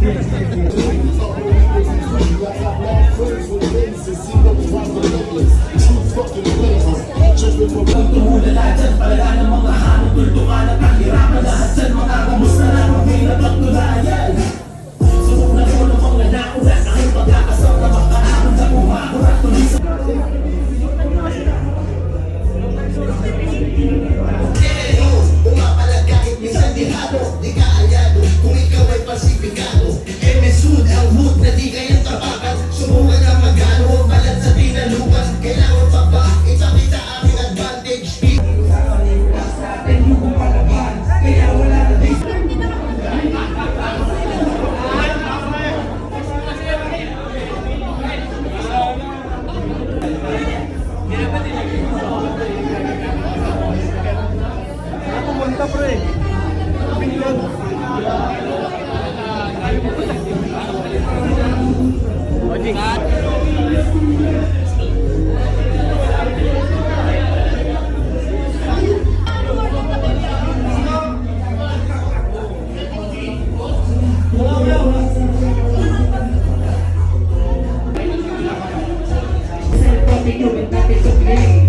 Tumulan lahat dyan, palaga ng mga hanong tultungan at kahirapan lahat dyan, mga kamusta na mahirap at tulayan. Subok na ko ng mga nauna sa aking pagkakasal na makahamon sa umakurat tuloy sa umapalag kahit minsan dihado, di ka alyado kung ikaw ay pasipikado. Mesud ang mood na di kayang tapakan, subukan na magano ang balat sa tinalukan. Kailangan pa ba ipakita aming advantage? Kaya wala na din. Pumunta pre. Pinlog. Ojing.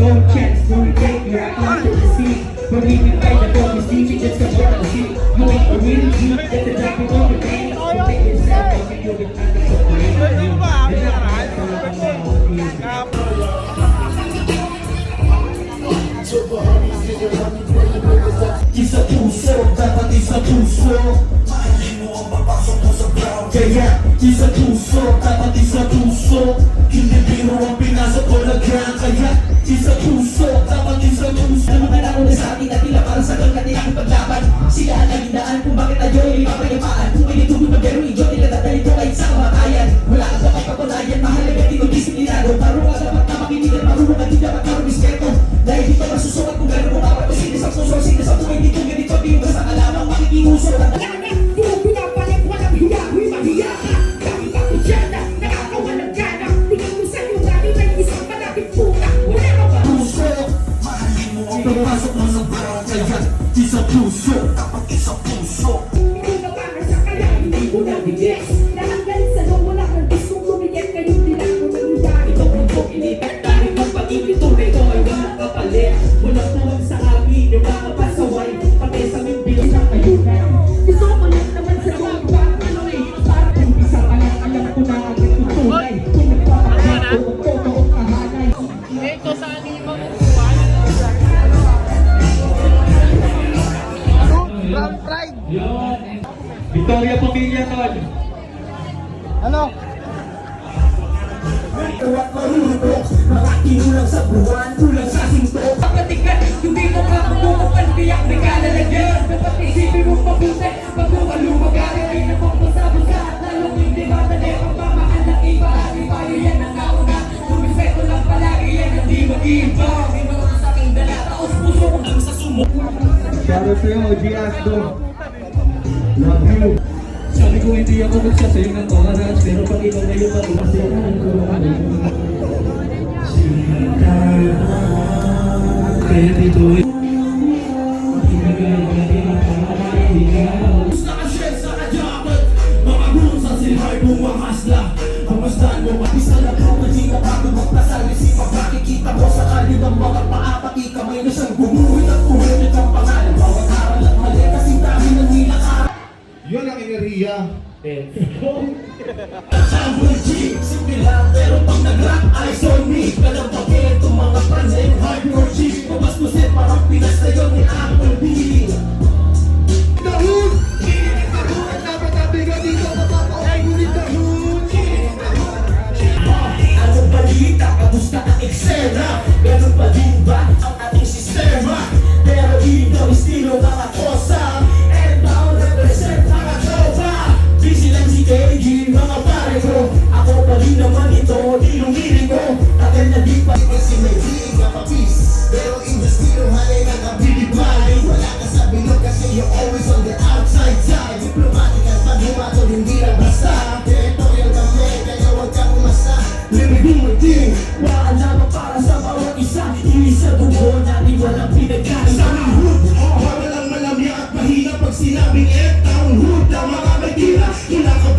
No chance, no regret, you're out to deceive. Believe me, fight the don't receive it, just come work the sheet. You ain't a real G, let the drop it on your name. You take yourself, baby, you'll get out of the way. Isa puso, dapat isa puso. Mahalin mo ang papasok mo sa ground. Kaya, isa puso, dapat isa puso. Hindi biro ang pinasok ko na ground. Kaya, isa puso, dapat isa puso. Naman ako na sa atin na tila para sa kanilang aking paglaban. Sila ang naging daan kung bakit tayo ay mapayamaan. Kung may nitubig magdero, idyo nila dadalhin ko kahit sa kamatayan. Wala kang dapat patunayan, mahalaga dito disiplinado. Marunong ka dapat na makinigan, marunong ka di dapat na rumispeto. Dahil dito masusukat kung gano'n mo dapat o sinis ang puso, sinis ang tuwing dito ganito. Di yung basta alamang makikiuso. Pagpasok mo sa brown, kaya isa puso, dapat isa puso. Hindi ka para sa kaya, hindi ko nabigyan. Nakagalit sa loob mo lang ng gustong lumigyan. Ngayon din ako nangyayari. Ito kung po inipit, dahil magpag-ibig tunay ko ay walang kapalit. Walang tuwag sa akin, yung mga pasaway. Pati sa aming bilis ng ayunan. Gusto ko lang naman sa mga parang ano eh. Parang kung isa ka lang, alam ko na agad yung tunay. Kung nagpapagod, totoo kahanay. Ito sa anima mo. Brown Pride. Victoria Pamilya, Tol. Ano? Tuwag marunok, makakinulang sa buwan, kulang sa sinto. Pagkatigan, hindi mo ka magbubukan, biyak may kalalagyan. Dapat isipin mo mabuti, bago ka lumagaling. Ay napagpasabot ka at lalong hindi madali. Pagmamahal ng iba, di tayo yan ang nauna. Lumispeto lang palagi yan, hindi mag-iba. May mga sa aking dala, taos puso kung ang sa sumo. Shoutout sa'yo, OG Asdo. Love you. Sabi ko hindi ako magsasayo ng oras, pero pag ikaw na yung marumasayan ko. Kaya dito eh. Nakashare sa kajakot, mga gulong sa silhar bumangas lang. Ang masdan mo, mapisa na po, hindi ka bago magpasal. Isipag makikita mo sa kalyo ng mga paapati. Kamay na siyang gumuhit at ulit ang pangalan. Bawat aral at mali, kasing dami ng nilakar. Yun ang enerhiya. Jungle G, simple lang pero pag nag-rock, eyes on me. Kalabagin itong mga fans ay hardcore G. Pumaskusin parang Pinas na yun ni Apple B. Dahon! Dahon! Dapat natin ka dito mapapaulit dahon! Anong balita? Kamusta ang eksena? Ganun pa din ba ang ating sistema? Pero ito estilo mga kosa. And now represent mga tropa. Busy lang si KG, mga pare ko. Ako pa rin naman ito, nilumirin ko. Tagal na di pa Kasi may hilig ka pa-peace. Pero in the stilo, halay na kabibigay. Wala ka sa bilog kasi you're always on the outside side.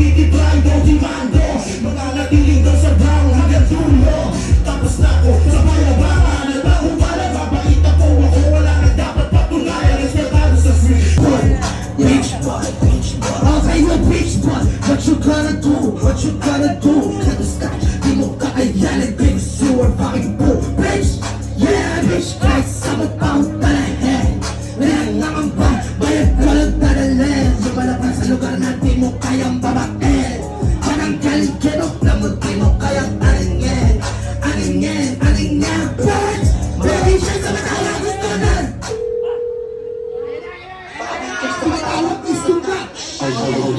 magtitibay, daw di mando mananatiling daw sa ground hanggang dulo. Tapos na ako sa bayabangan at bahumbala, babait ako, wala na dapat patunayan, respetado sa street boy. Beach boy, okay no beach boy, what you gonna do, what you gonna do, at the sky, di mo kakayanin, bitch, you are fucking bull, bitch, yeah, bitch, kahit sabot pa ang talahin, wala nga ang bayad ko lang dadalhin, lumalaban sa lugar na di mo kayang babain, parang kaligero, na mo di mo kayang alingin, bitch, baby, siya sa matawag gusto na. Tumatawag gusto ka.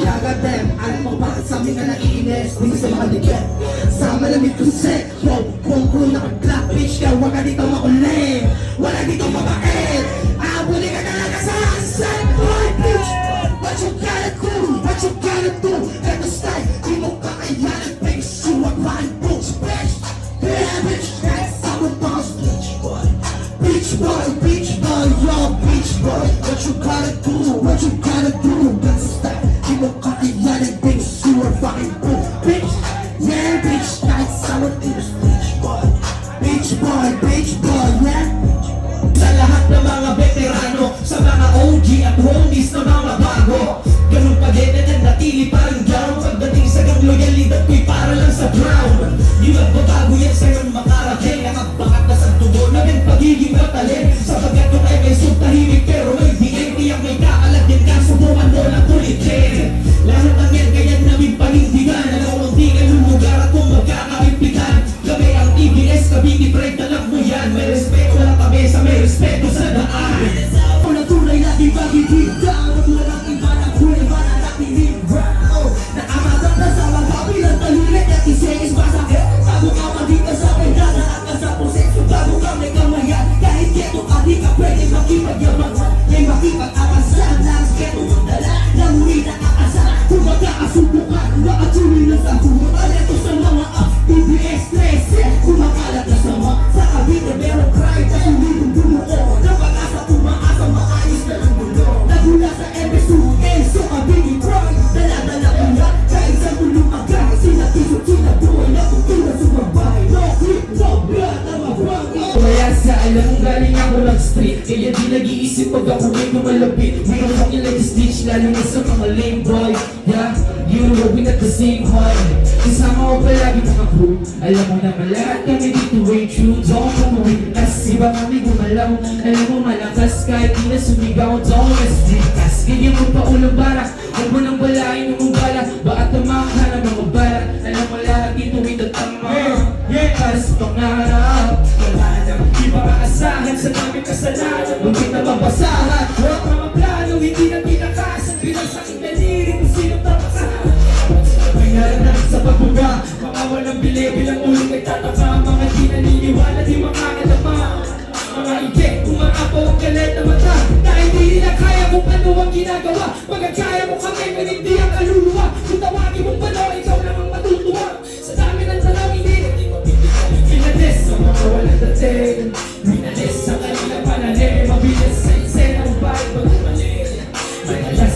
Yaga them, alam mo bakit sa amin ka naiinis? Di sa makaligyan sa malamig kong set. Kung naka-black bitch ka, wag ka dito makulit, wala dito mabait, abuli ka talaga sa set. Boy bitch, what you gotta do, what you gotta do, eto style, di mo kakayanin, bitch, you are fine, bitch, yeah bitch, that's how it goes, bitch boy, yo, bitch boy, what you gotta do, what you gotta do, eto style, di mo kakayanin, bitch, you are fine, bitch, yeah bitch, that's how it is, bitch boy, yeah. Sa lahat ng mga veterano, sa mga OG at homies na mga bago, ganun pa din at natili parang down. Pagdating sa gang loyalidad ko'y para lang sa ground. Di magbabago yan sa'yo makarating, nakabakat na sa tubo na din pagiging matalin. Sabagat kung ay may subtahimik pero may diin, tiyak may kaalat din ka, subukan mo lang ulitin. Lahat ng yan kaya namin panindigan, alam ang di ka lumugar at kung magkakaimpitan. Kami ang TBS, Cavite Pride, alam mo yan. May respeto lang kami sa may respeto sa daan. Unang tunay na di pagkikita, walang iba na kulay ba na nakinig brown. Naamagat na sa mga bilang talulit at isingis masakit. Bago ka magdita sa pendana at nasa proseso, bago ka may kamayan. Kahit keto ka di ka pwede makipagyaman, may makipag-akasan lang keto. Dala lang uwi na akasan, kung magkakasubukan, makatuloy na sa buwan. Aleto sa mga TBS 13, kumakalat na sama sa Cavite, meron pride at umibong bumuo. Napag-asa, umaasa, maayos na ng mundo. Nagula sa MSU, Enzo, Cavite Pride, dala-dala ko yan, kahit sa tulong agad. Sila tisot, sila buhay na tutunan sumabay. No clip, no blood, na mabangin. Kaya sa alam mo galing ako ng street, kaya di nag-iisip pag ako may kumalapit. Mayroon fucking like a stitch, lalo na sa mga lame boy. Yeah, you know we not the same height. Kasama ko palagi mga crew, alam mo naman lahat kami dito way true. Don't come away, as iba kami gumalaw. Alam mo malakas kahit di na sumigaw. Don't rest street cast, ganyan mo pa ulang barak. Huwag mo nang balain yung bala, baka tamaang ka na mga barak. Alam mo lahat dito ay tatama, para sa pangarap. Wala nang iba aasahan sa dami kasalanan. Huwag kita mabasahan, huwag mga plano, hindi na tinakasan. Bilang sa aking daliri kung sino tapasan. Nangarap sa pagbuga, mga walang bili, bilang uling nagtataka. Mga di naniniwala, di makakadama. Mga ike, umaapaw ang galit na mata. Dahil di nila kaya kung ano ang ginagawa. Magkakaya mo kami, hindi ang kaluluwa. Kung tawagin mong balo, ikaw lang ang matutuwa. Sa dami ng tanong, hindi pinalis sa mga walang dating. Pinalis sa kanila pananim. Mabilis sa isena ang bahay pagkumalit. Madalas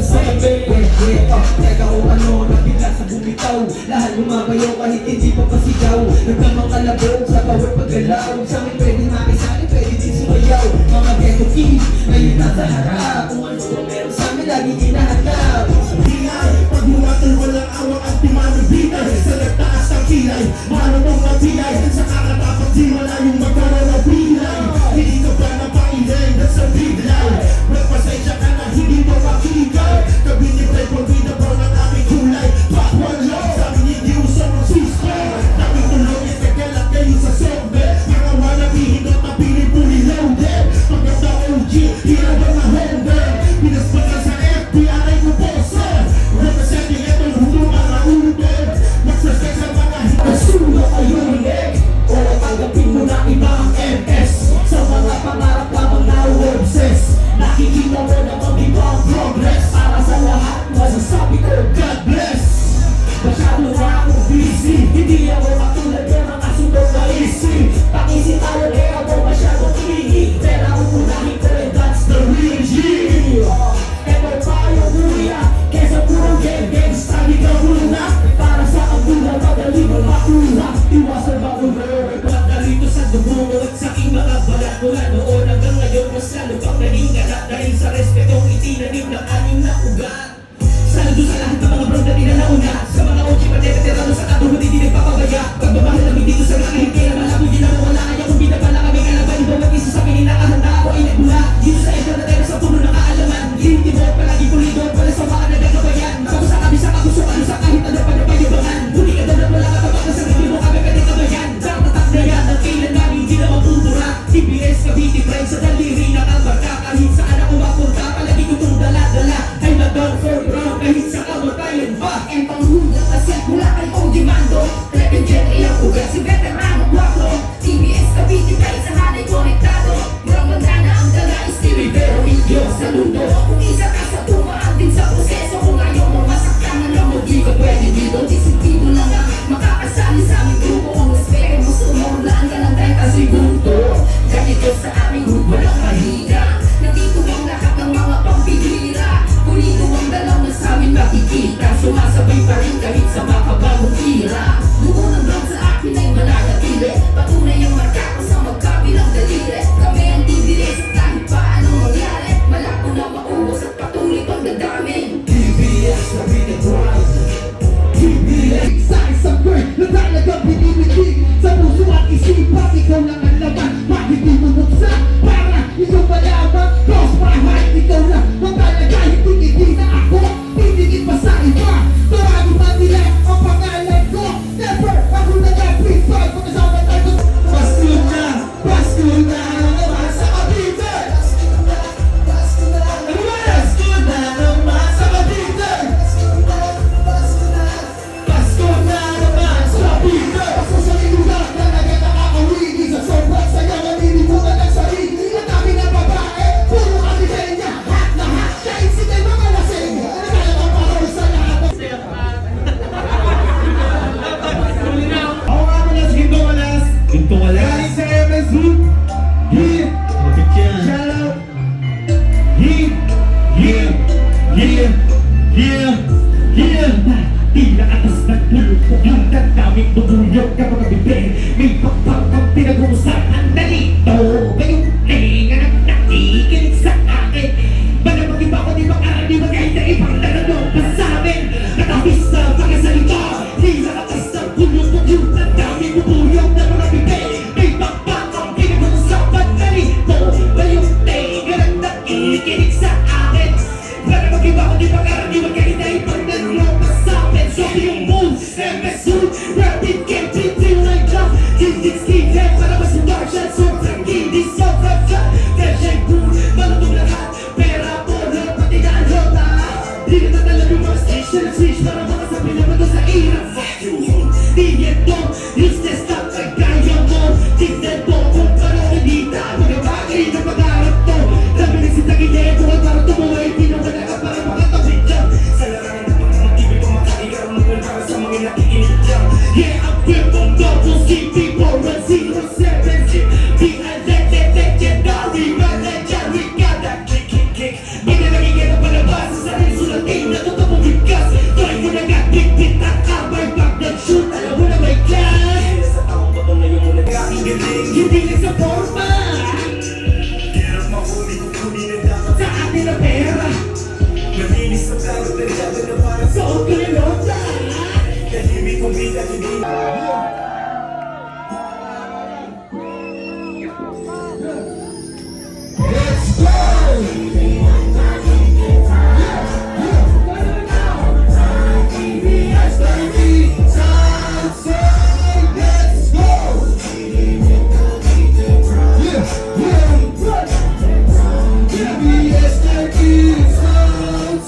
sa gabi. Teka kung ano, nabigla sa bumitaw. Lahat lumabayo kahit hindi pa pasigaw. Nagtamang kalabog sa power paggalaw. Sa amin pwede makisali, pwede din sumayaw. Mga ghetto kids, ngayon nasa harap. Kung ano ba meron sa amin, laging hinahanap. Ingay, pag muwatan walang awang at timanabinay. Sa nagtaas ng kilay, manong mapilay. Sa kakatapat di malayong magkaroon ng pilay. Hindi ka ba napailay, nasa biglay. Magpasensya ka na hindi mo makikay. Cavite Pride, pagwida pa ng aming kulay. Back one love, sa amin hindi usang mag-sister. Daming tulong, ipagkalat kayo sa sombe. Mga wannabe, hindot na pinipuli loaded. Pagkata OG, hirap ang na-holder. Pinaspakan sa FBI ko po, sir. Kaya pagmamahal namin dito sa langit, hindi kaya malabo yun na wala. Kaya kung binabala kami kalaban, bawat isa sa amin inakahanda ako ay nagbula. Dito sa internet sa puno ng kaalaman, hindi mo palagi pulido, wala sa mga nagagabayan. Bago sa kami sa kagustuhan, sa kahit ano pa na payubangan. Huli ka daw na wala ka tabak na sa hindi mo kami kanikabayan. Sa tatak na yan, ang kailan namin hindi na mapupura. TBS Cavite Pride sa daliri ng albarka. Kahit saan ako mapunta, palagi ko itong dala-dala. I'm not done for ground, kahit sa kamatayan pa. En panghuda kasi mula kay Odimando Trepin Jet iyang ugat si veterano guwapo TBS Cavite kahit sa hanay konektado Murang magana ang dala Stevie Vero Indios sa lundo Kung isa ka sa tumaan din sa proseso Kung ayaw mo masaktan lang mo di ka pwede dito Disiplido na nga makakasali sa aming grupo Kung respeto gusto mo laan ka ng 30 segundo Ganito sa aming grupo walang mahina Nandito ang lahat ng mga pampihira Pulido ang dalaw na sa amin makikita Sumasabay pa rin kahit sa makabagong tira Doon ang ground sa akin ay mananatili Patunay ang marka ko sa magkabilang daliri Kami ang TBS at kahit pa anong mangyari Malako na maubos at patuloy pang dadami TBS Cavite Pride. TBS Sa isang girl na talagang binibitig Sa puso at isipan, ikaw lang ang laman Bakit di mo buksan para ikaw malaman Cross my heart, ikaw lang ang talaga hindi na ako Pinigit pa sa iba Marami man nila ang pangalan ko Never ako nag-prefer Pagkasama tayo Pasko na naman sa Cavite Pasko na naman sa Cavite Pasko na naman sa Cavite Pasko sa lilugan talaga nakakawigi Sa sobrang saya malilimutan ng sarili Ang dami ng babae, puro kami kanya Hot na hot, kahit sila mga lasing Ano kaya ang parol sa lahat Ako nga pala si Gintong Alas. Gintong Alas. Galing sa MS Group. Yeah. Malapit yan. Shout out. Yeah. Tila atas ng tulog yung daming bubuyog na mga bibig May pakpak ang pinag-uusapan na dito Ngayong tinga na nakikinig sa akin Malamang iba ko di makaraniwan kahit na ibang naganong pa sa amin Natapis sa mga salita Tila atas ng tulog yung daming bubuyog na mga bibig May pakpak ang pinag-uusapan na dito Ngayong tinga na nakikinig sa akin Malamang iba ko di makaraniwan kahit na ibang naganong pa sa amin So yung moves, MS Hood, rapid game, till I drop Hindi skinhead para mas Marshall Sobrang hindi sobrang flat Fashion cool, malutong lahat Pera, polo, pati na ang rota Di na tatalab yung mga station and switch Para mga sabi naman to sa ira Fuck you, di yan to Useless na ay kaya mo Tignan mo kung paano hindi tayo Mga bagay na pangarap to Dami nagsitagin niya yung buwan para tumuhay Di naman ka para makatawid dyan Sa larangan ng mga matibay kung makaikarang naman para sa mga nakikinig dyan Yeah, I'm quick from double C, people, 107 Be a legendary, manager, we got that kick Di na nagiging ang palabas sa sarili sulatin na totoo mong bigkas Try mo na nga, bit at kamay pag nag-shoot Alam mo na may class Sa taong bato na yung mula kaking galing Hindi lang sa forma Hirap mahuli kung kunin na dapat sa atin na pera Malinis sa kalat na dapat na para sa okulilota Tahimik kong bilang hindi Let's go! TBS baby, Southside, let's go! TBS baby, Southside.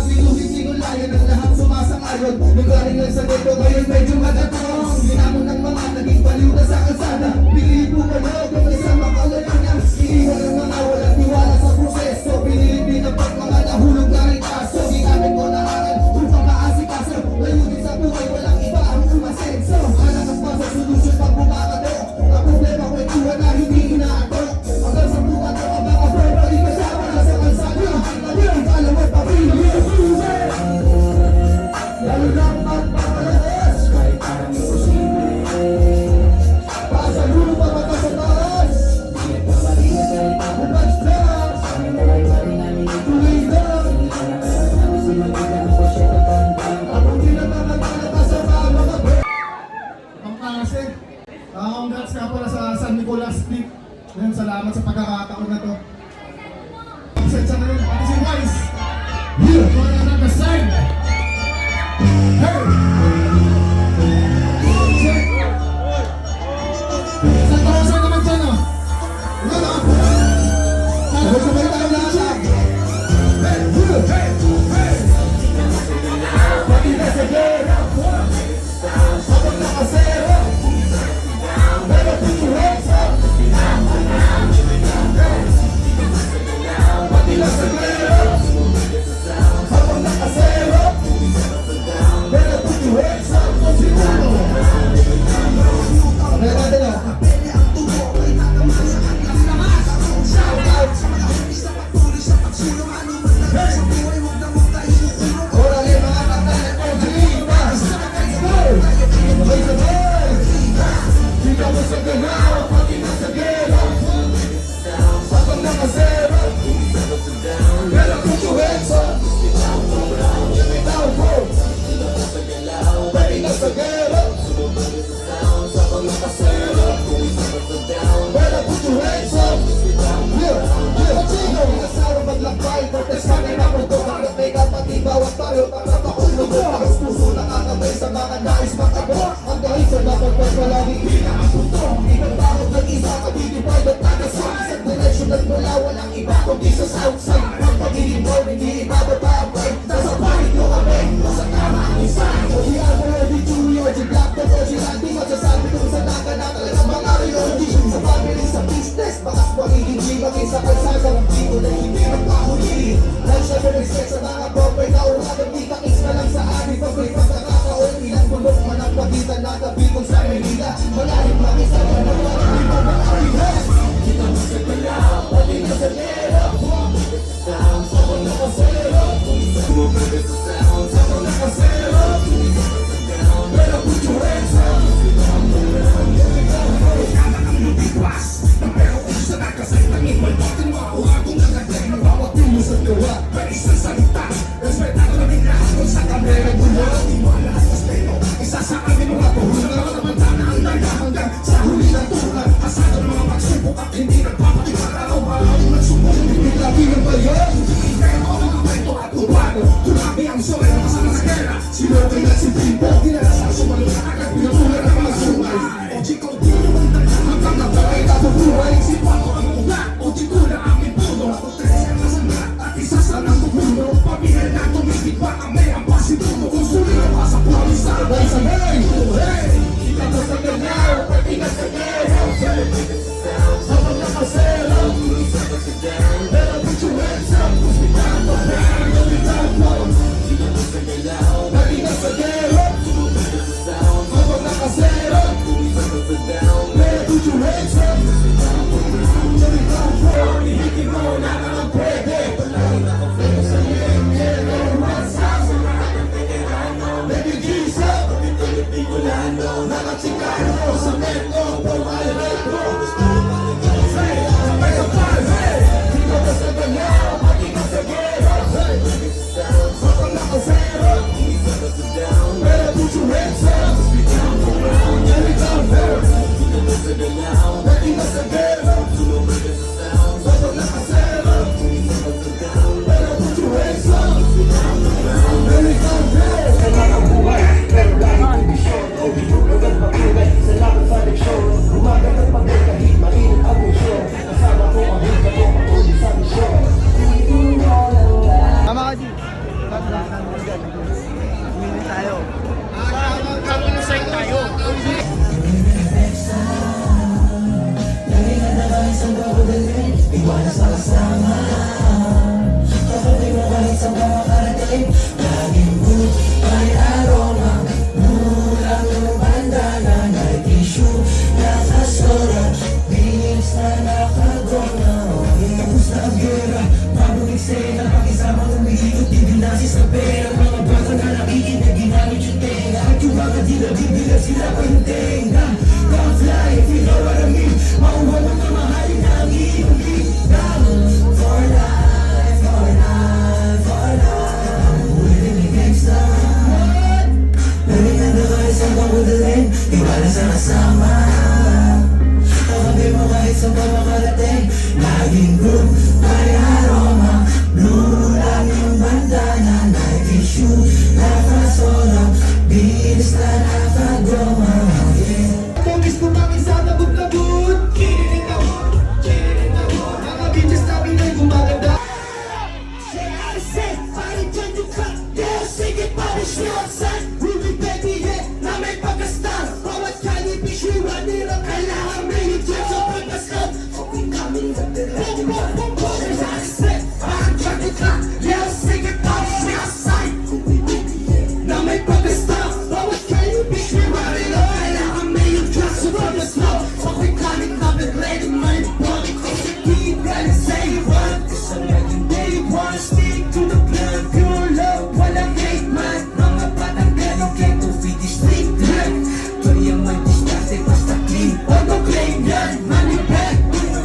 Binuhit sinulayan ang lahat sumasang-ayon Nung galing lang sa dito ngayon medyo magatong Ginamon ng mga naging baliw na sa kalsada Pinili po kayo kung isang makalalanya Iniwan ng mga walang tiwala sa proseso Pinili pinapat mga nahulog na rin kaso Ginamit ko na aral upang maasikaso Layunin sa buhay walang iba ang umasenso Hanap pa sa solusyon pag bumakato Ang problema kwentuhan na hindi inaato Hanggang sa bukato ang mga friend Balik kasama na sa kalsada Ang kalawat pa rin Lalo lang magpapalakas Kahit parang imposible Pasa lulo pa mata sa taas Pinagpapalitan kahit pabukas lang Kami na lang namin ituloy lang Kami si Magdala ko siya tatandang Ako pinagpapalakas sa mga break Ang klase. Congrats nga pala sa San Nicolas Peak. Ngayon, salamat sa pagkakataon na to. Pasensya na rin, pati si Wise. Ito na nag-assign. Hey! Check! Sa tawasan naman dyan, oh. Ano na? Sabay-sabay tayo lahat lang Hey! Hey! Hey! Pati na sa gera Habang nakasera Pero tutuhesa Pati na sa gera Habang nakasera Pero tutuhesa Siguro Pagkaya natin o Ora yung mga katalan o Dreamers Go! Sabay-sabay Di ka mo sa ganaw Pati na sa gera Habang nakasera Pero tutuhesa Bitaw ko Pati na sa gera Habang nakasera Pero tutuhesa Asawa maglakbay Protesta na namundo Hanggat may kapatid Bawat tayo Tarap akong lugo Ang puso nakakabay Sa mga nais makabot Ang dahil sa dapat palagi Pinakapunto Ibang nag-isa Kabitibay at tagasang Isang direction at mula Walang iba Kundi sa southside Ang pagiging boy Hindi ibababa ang break Nasa palit nyo kami Nasa tama ang isa O di ako Di Julio Di Black Dog O di Randy Masasabi kung sa naga na talagang mga reality Sa family Sa business Bakas pagiging Maging sa kalsada Ang dito na hindi magpahuli Lang siya mag-expect sa mga proper na umagang Di kakis na lang sa amin Pag may pagkakataon Ilang bulok man ang pagitan na kabikong sa Manila Malalim makisa na ng mga ibang mga arihan Kita mo sa kaya Pati na sa gera Sabang nakasera Sabang nakasera Pero put your hands up Kailangan ang lumikwas Pero kung sa nakasay Tangin mo Bakit makuha kung nagagay Ng bawat tulo sa gawa Pero sa salita Respetado namin lahat Kung sa kamera gulo Iwala at respeto Isa sa amin mga tuhul Na mga namantana ang daya Hanggang sa huli ng tulad Asado ng mga pagsubok At hindi nagpapakita Araw-araw nagsubok Hindi lagi ng bayan Pero ang kwento at urbano Tumabi ang sore na kasama sa gera Sinokay na si Bimbo Dinalasan sumalo na agad Pinatulan ang mga sumay O chiko di naman talaga Hanggang nabuhay Nabubuhay Si Pato ang ugat O chiko na aming puno Ako tres ang nasanga At isa sa nang tumulo Pamilya na tumigit pa kami Ang pasituno Kung suli na pa sa pulisa Sabay-sabay Hey! Kita mo sa ganaw Pati na sa gera Habang nakasera Pero put your hands up Bitaw pa Pero bitaw po Pati na sa gera Hindi tayo. Mag-inside tayo. Tungis kumangin sa labot-labot. Kinilig ako, mga bitches namin ay gumaganda. Say I say, I intend to cut. Yeah, sing it, party short son. Ruby baby, yeah, na may pagkastan. Bawat kali bisiwan nila, kailangan may higyan sa pagkastan. Okay kami ng direct yung band. Say I say, I intend to cut. Yeah, sing it, party short son. Ruby baby, yeah, na may pagkastan. Bawat kali bisiwan nila, kailangan may higyan sa pagkastan. Okay kami ng direct yung band. Keep ready, say you want. It's a legendary one. Stick to the plan, pure love, walang hate man. Mga batang ganong keto, feed the street line. Kaya man diskarte, basta clean. Auto-claim yan, money back.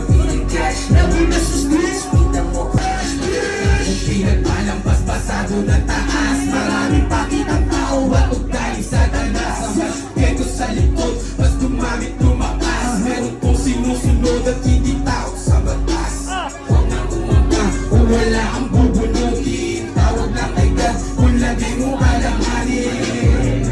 Feeling cash, nabuna sa streets. Kita mo cash, ang pinagpalampas, pasado na taas. Marami pakitang tao, wakot tayo sa tanas. Keto sa likod, mas dumamit tumakas. Meron pong sinusunod at hindi tao sa batas. Huwag na kumangka, kung wala kang bubunutin. Tawag lang kay God, kung lagi mo alanganin.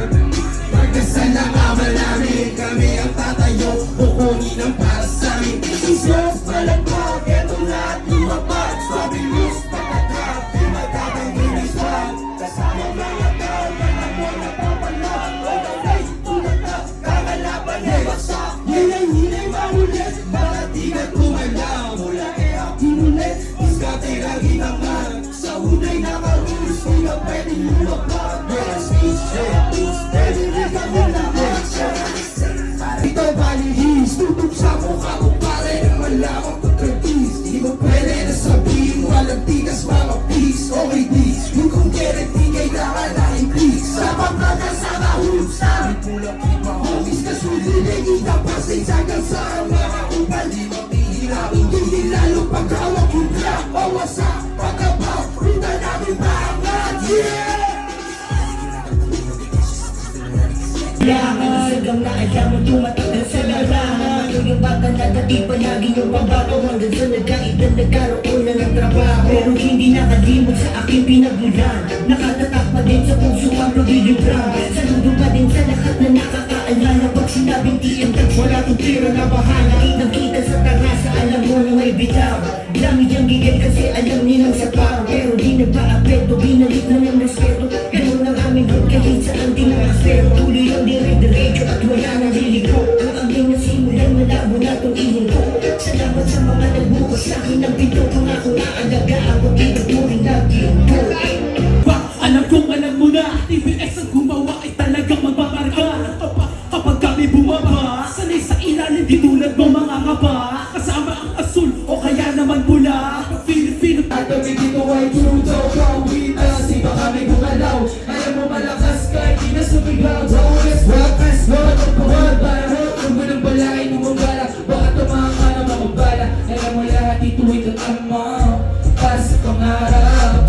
Pagkasal ang amal namin, kami ang tatayo, kukunin ang para sa amin. Isos, palagpag, eto lahat lumapag. Sabi Luz, patatrap, di magtatangin ang swag. Kasama mga tao, alam mo na papalag. All the way, tulad na, kakalaban na baksak. Hilay-hilay mahulit, para di ka tumalaw. Mula kaya pinulit, diskate lagi naman. Sa unay nakarulis, di ka pwedeng lumapag. Yes, peace, yeah, peace, steady, rin ka muna. Ito balihis, tutok sa mukha ko pare. Malamang pagkakis, di mo pwede na sabihin. Walang tigas mga peace, okay this. Yung kung kere, di kailangan na i-please. Sa pagkakasama, hulog sa amin. Pulang iba, homies, kasulilig, itapasin sa gansa. Mga upal, di mapihira. Hindi lalo paghawak yung black. Bawas sa pagkabaw, ruta namin maangat, yeah! Hanggang na alam mo tumatagal sa larangan. Yung bata na dati palagi yung pabago. Hanggang sa nagkaitan nagkaroon na ng trabaho. Pero hindi nakalimot sa aking pinagulan. Nakatatak pa din sa puso ang lubidibram. Saludo pa din sa lahat na nakakaalala. Pag sinabing TM Tags, wala tong tira na bahala. Kitang-kita sa terasa, alam mo na may bitaw. Lamig ang gigit kasi alam nilang sapaw. Pero di nagpa-apekto, binalik na ng respeto. Ganun ang aming hood kahit saan din ang aspero. Tuloy ang dire-diretso at wala nang liliko. Ang aming nasimulan, malabo na itong ihinto. Salamat sa mga nagbukas sa akin ng pinto. Pangako na alagaan ko, ituturing na ginto. Alam kong alam mo na, TVX ang gumawa ay talagang magbabarga. Ito pa kapag kami bumaba, sanay sa ilalim di tulad mo mga kaba. Kasama ang asul o kaya naman pula. Filipino At kami dito ay trudo, kawita. Siba kami gumalaw, kaya mo malakas ka, hindi na sumigaw. Always weapons, Lord of the world. Para hope, kung mo ng balay, bumabala. Baka tumahan ka na makabala. Alam mo lahat ito ay tatama. Para sa pangarap.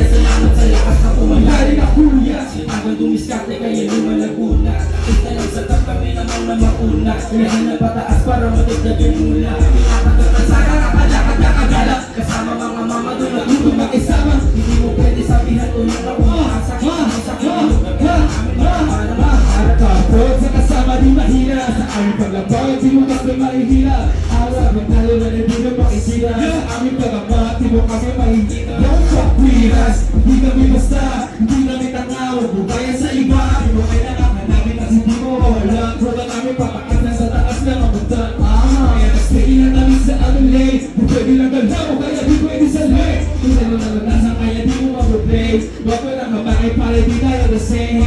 Salamat sa lakas na pumalari na kuya. Habang dumiskarte kaya lumalaguna. Kita lang sa tap kami naman na mauna. Kailangan na pataas para matigdag yung mula. Pinatagal ang sana nakalakad na kagala. Kasama mga mama doon na dito makisama. Hindi mo pwede sabihan o yung nakuha. Sakit mo sa kilo. Amin na maharap ka. Huwag sa kasama di mahina. Sa aming paglabay di mo kasi mahihila. Araw ang talo na hindi na makikita. Sa aming pagkamat di mo kami kami mahigit ang kapwiras. Hindi kami basta, hindi kami tanga. Huwag mo kaya sa iba, di mo kailangan hanapin at hindi mo wala. Wala kami papakas na sa taas ng kamunta. Kaya nagsayin na kami sa anong lane. Kung pwede lang ganda mo, kaya di pwede sa lane. Kung ano na nalasan, kaya di mo mag-replace. Wag mo lang mabakay para di tayo the same.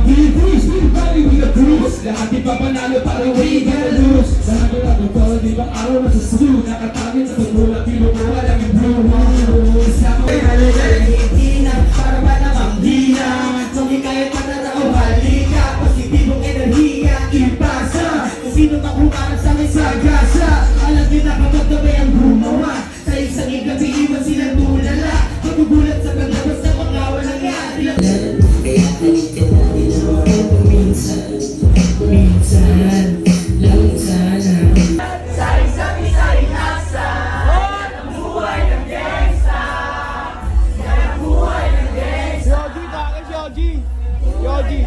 We cruise, we rally with the cruise. Lahat di pa panalo para we gotta lose. Lahat ko lang ng polo, di ba araw na sa slew. Nakatangin sa tumulat, di mo mawala yung blue. Isama ko Hindi na para ba namang di na Kung ika'y patatao, halika Positibong enerhiya, ipasa Kung sino mang humarap sa amin sa gasa Alam nyo na kapag kami ang gumawa Sa isang igabi, iwan silang tulala Magugulat sa paglabas ng mga walang nga Kaya palitin natin ang minsan lang sana. Sa isa't isa'y nasa ang buhay ng gangsta. Yan ang buhay ng gangsta. Yogi, bakit Yogi? Yogi.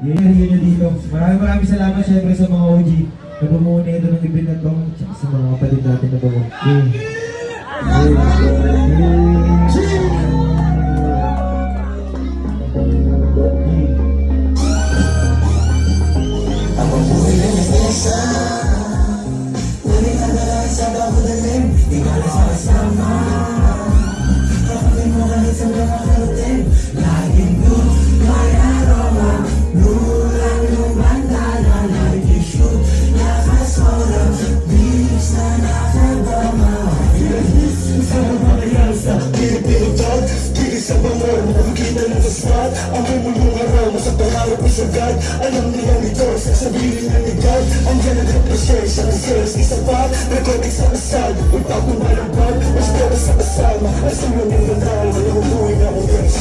Yun nyo dito. Maraming salamat syempre sa mga OG na bumuo na ito ng event na to. Tsaka sa mga kapatid natin na bumuo. Alam niya nito, sasabihin na ni God Ang ganang repression, ang sales, isa pa Recording sa kasal, ipapong malambag Mas pero sa kasama, asam yung nilandal Walang umuwi na akong guys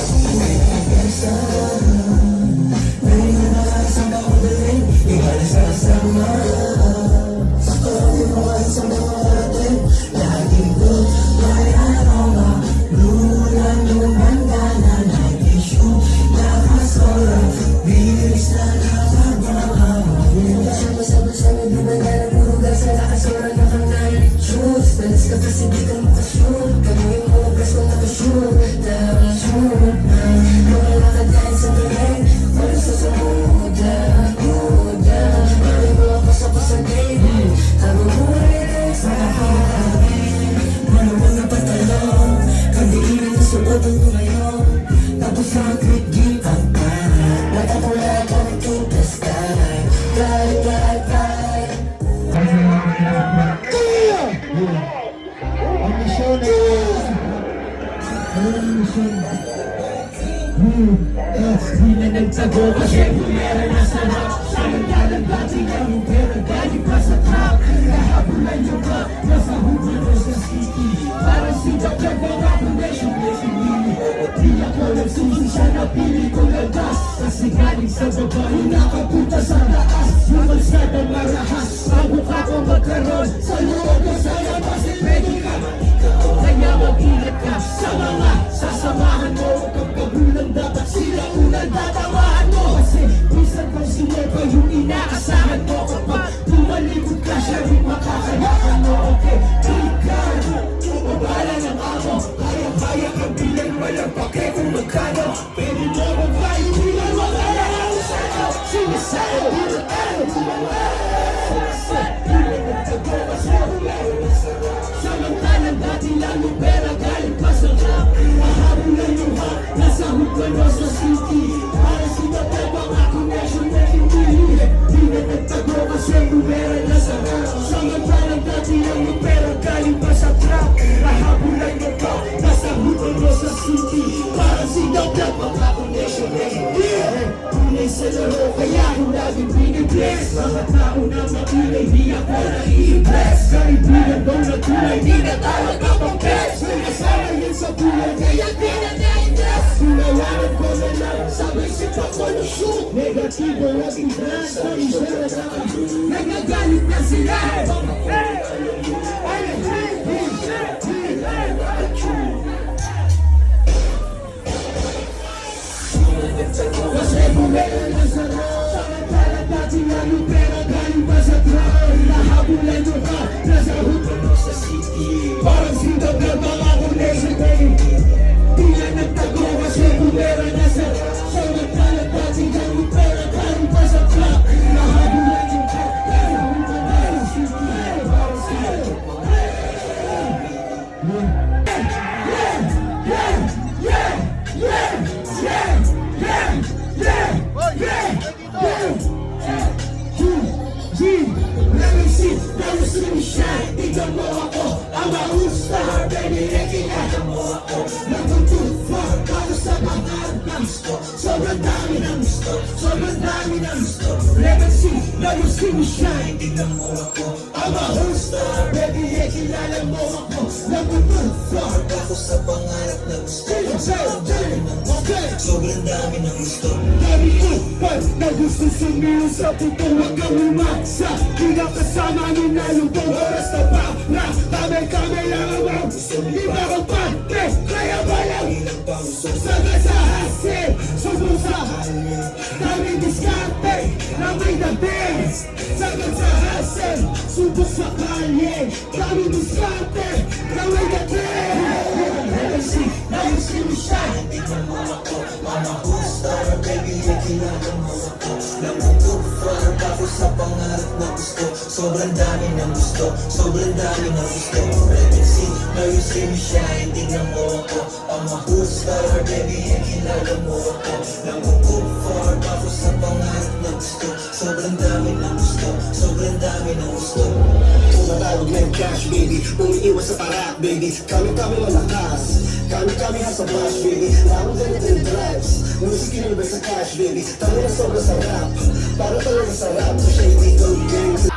Di na nagtago kasi pumera na sa rock Samantalang dati kami pera galing pa sa top Nahabulan yung cup, nasa hubad o sa city Parang si Dr. Bang ako nation basically Di ako nagsusi siya, napili ko lagas Kasi galing sa baba, nakapunta sa taas Yung magsada marahas, ang mukha ko magkaroon Sa loob ko sa labas, pwede ka Kaya mag-ingat ka sa mga sasamahan mo Kung kagulang dapat sila unang tatawahan mo Kasi minsan kung sinepa yung inaasahan mo Kapag tumalikod ka siya rin makakayakan mo Okay, ikaw, bumabala ng amo Kaya-kaya kang bilang walang pake kung magkano Pwede mo magbayo bilang makalahaw sa'yo Sinasayo, bilang ano, bilang nagtago kasi meron na sarap Samantalang dati lang yung pera galing pa sa rap Mahabulan yung hap, nasa hukwan o sa city Para sinatebang ako nation na hindi Di na nagtago kasi meron na sarap Samantalang dati lang yung pera galing pa sa trap Mahabulan yung hap, nasa hukwan o sa city Para sinatebang ako nation na hindi Tunay sa laro kaya ko laging binibless Mga tao na makulay di ako nai-impress Kaibigan daw na tulay di na tawag akong best May kasama yun sa buhay kaya di na na-impress Tinawanan ko na lang sabay sipa ko ng shoot. Negatibo at ibran sa isara na nagagalit na sila. Mas regular na sarap. Samantala dati lalo pera galing pa sa truck. Nahabulan mo ka, nasa hupan mo sa city. Parang sindang na mga kunesin kayo. Di na nagtago mas regular na sarap. Samantala dati lalo pera galing pa sa truck. Nahabulan mo ka, nasa hupan mo sa city. Parang sindang Let me see me shine. Tignan mo ako, ang mahustar. Baby, nakikita mo ako. Nagtutufar, para sa pangarap ng gusto. Sobrang dami ng gusto, sobrang dami ng gusto. Let me see me shine. Tignan mo ako, ang mahustar. Baby, nakikita mo ako. Nagtutufar, ako sa pangarap ng gusto. Sobrang dami ng gusto. Dami ko, na gusto sumiyo sa puto. Huwag kang umaksa. Di na kasama ni nalubong oras na para kami lang ang mga gusto. Di ba ko pante, kaya ba lang saga sa hasil, subong sa daming diskarte na may dating. Saga sa hasil, subong sa kalye, daming diskarte na may dating. Let me see me shine. Tignan mo ako, mama hustar. Baby, nakilala mo ako. Nagtutufar ako sa pangarap na gusto. Sobrang dami ng gusto, sobrang dami ng gusto. Let me see me shine. Tignan mo ako, mama hustar. Baby, nakilala mo ako. Nagtutufar ako sa pangarap na gusto. Sobrang dami ng gusto, sobrang dami ng gusto. Tumatawag na yung cash, baby. Umiiwas sa parak, baby. Kami malakas. Kami sa flash, baby. Lamang ganito yung drives. Music kinilibay sa cash, baby. Talo na sobra sa rap. Para talaga sa rap. Sa shady gold gangs.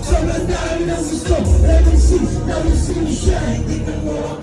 Sobrang dami ng gusto. Let me see me shine. Tignan mo ako.